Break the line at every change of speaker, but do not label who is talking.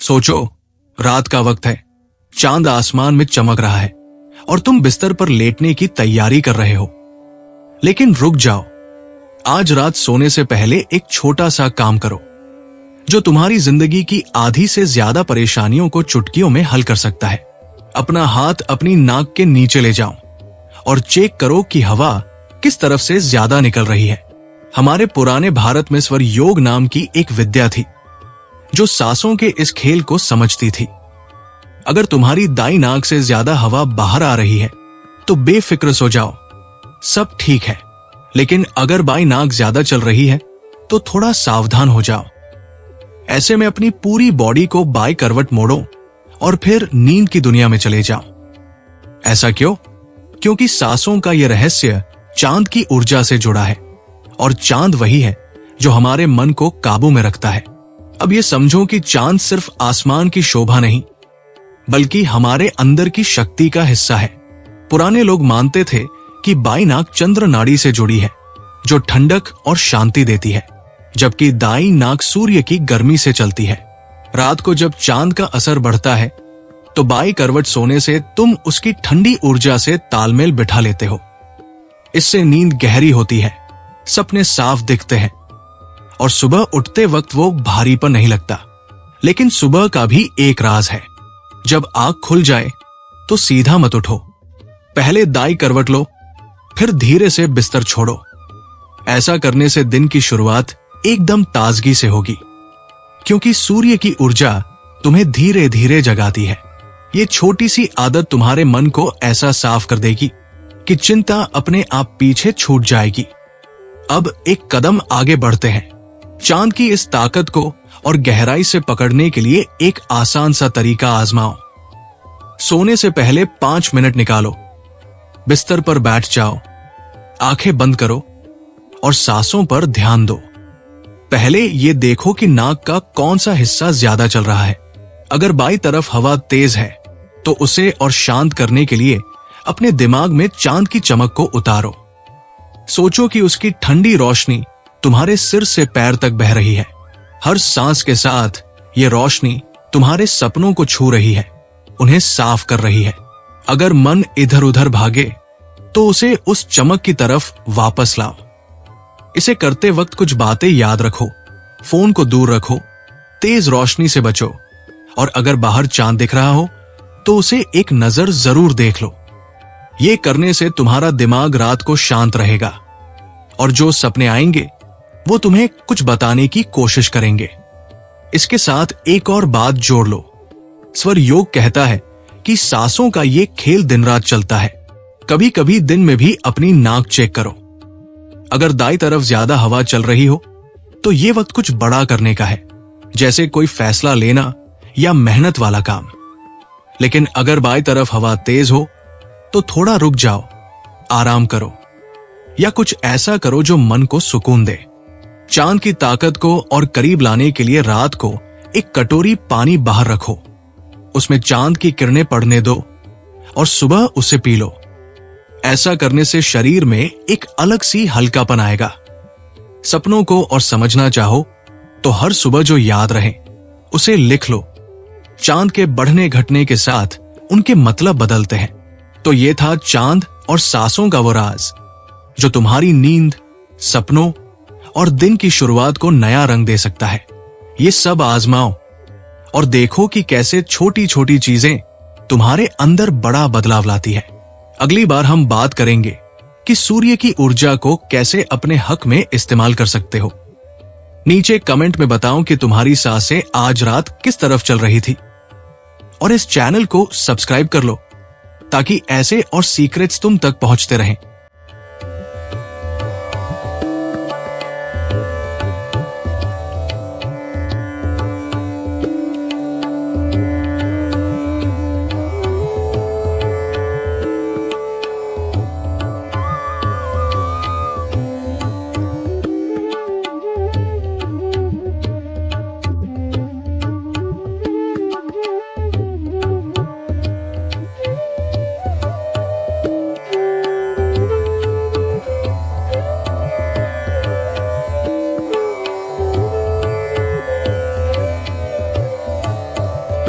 सोचो, रात का वक्त है, चांद आसमान में चमक रहा है और तुम बिस्तर पर लेटने की तैयारी कर रहे हो। लेकिन रुक जाओ, आज रात सोने से पहले एक छोटा सा काम करो जो तुम्हारी जिंदगी की आधी से ज्यादा परेशानियों को चुटकियों में हल कर सकता है। अपना हाथ अपनी नाक के नीचे ले जाओ और चेक करो कि हवा किस तरफ से ज्यादा निकल रही है। हमारे पुराने भारत में स्वर योग नाम की एक विद्या थी जो सांसों के इस खेल को समझती थी। अगर तुम्हारी दाई नाक से ज्यादा हवा बाहर आ रही है तो बेफिक्र सो जाओ, सब ठीक है। लेकिन अगर बाई नाक ज्यादा चल रही है तो थोड़ा सावधान हो जाओ। ऐसे में अपनी पूरी बॉडी को बाई करवट मोड़ो और फिर नींद की दुनिया में चले जाओ। ऐसा क्यों? क्योंकि सांसों का यह रहस्य चांद की ऊर्जा से जुड़ा है और चांद वही है जो हमारे मन को काबू में रखता है। अब ये समझो कि चांद सिर्फ आसमान की शोभा नहीं बल्कि हमारे अंदर की शक्ति का हिस्सा है। पुराने लोग मानते थे कि बाई नाक चंद्र नाड़ी से जुड़ी है जो ठंडक और शांति देती है, जबकि दाई नाक सूर्य की गर्मी से चलती है। रात को जब चांद का असर बढ़ता है तो बाई करवट सोने से तुम उसकी ठंडी ऊर्जा से तालमेल बिठा लेते हो। इससे नींद गहरी होती है, सपने साफ दिखते हैं और सुबह उठते वक्त वो भारीपन नहीं लगता। लेकिन सुबह का भी एक राज है, जब आंख खुल जाए तो सीधा मत उठो, पहले दाई करवट लो, फिर धीरे से बिस्तर छोड़ो। ऐसा करने से दिन की शुरुआत एकदम ताजगी से होगी, क्योंकि सूर्य की ऊर्जा तुम्हें धीरे धीरे जगाती है। ये छोटी सी आदत तुम्हारे मन को ऐसा साफ कर देगी कि चिंता अपने आप पीछे छूट जाएगी। अब एक कदम आगे बढ़ते हैं। चांद की इस ताकत को और गहराई से पकड़ने के लिए एक आसान सा तरीका आजमाओ। सोने से पहले 5 मिनट निकालो, बिस्तर पर बैठ जाओ, आंखें बंद करो और सांसों पर ध्यान दो। पहले ये देखो कि नाक का कौन सा हिस्सा ज्यादा चल रहा है। अगर बाई तरफ हवा तेज है तो उसे और शांत करने के लिए अपने दिमाग में चांद की चमक को उतारो। सोचो कि उसकी ठंडी रोशनी तुम्हारे सिर से पैर तक बह रही है। हर सांस के साथ ये रोशनी तुम्हारे सपनों को छू रही है, उन्हें साफ कर रही है। अगर मन इधर उधर भागे तो उसे उस चमक की तरफ वापस लाओ। इसे करते वक्त कुछ बातें याद रखो, फोन को दूर रखो, तेज रोशनी से बचो और अगर बाहर चांद दिख रहा हो तो उसे एक नजर जरूर देख लो। ये करने से तुम्हारा दिमाग रात को शांत रहेगा और जो सपने आएंगे वो तुम्हें कुछ बताने की कोशिश करेंगे। इसके साथ एक और बात जोड़ लो। स्वर योग कहता है कि सांसों का ये खेल दिन रात चलता है। कभी कभी दिन में भी अपनी नाक चेक करो। अगर दाई तरफ ज्यादा हवा चल रही हो तो ये वक्त कुछ बड़ा करने का है, जैसे कोई फैसला लेना या मेहनत वाला काम। लेकिन अगर बाई तरफ हवा तेज हो तो थोड़ा रुक जाओ, आराम करो या कुछ ऐसा करो जो मन को सुकून दे। चांद की ताकत को और करीब लाने के लिए रात को एक कटोरी पानी बाहर रखो, उसमें चांद की किरणें पड़ने दो और सुबह उसे पी लो। ऐसा करने से शरीर में एक अलग सी हल्कापन आएगा। सपनों को और समझना चाहो तो हर सुबह जो याद रहे उसे लिख लो। चांद के बढ़ने घटने के साथ उनके मतलब बदलते हैं। तो ये था चांद और सांसों का वो राज जो तुम्हारी नींद, सपनों और दिन की शुरुआत को नया रंग दे सकता है। ये सब आजमाओ और देखो कि कैसे छोटी छोटी चीजें तुम्हारे अंदर बड़ा बदलाव लाती है। अगली बार हम बात करेंगे कि सूर्य की ऊर्जा को कैसे अपने हक में इस्तेमाल कर सकते हो। नीचे कमेंट में बताओ कि तुम्हारी सांसें आज रात किस तरफ चल रही थी और इस चैनल को सब्सक्राइब कर लो ताकि ऐसे और सीक्रेट्स तुम तक पहुंचते रहें।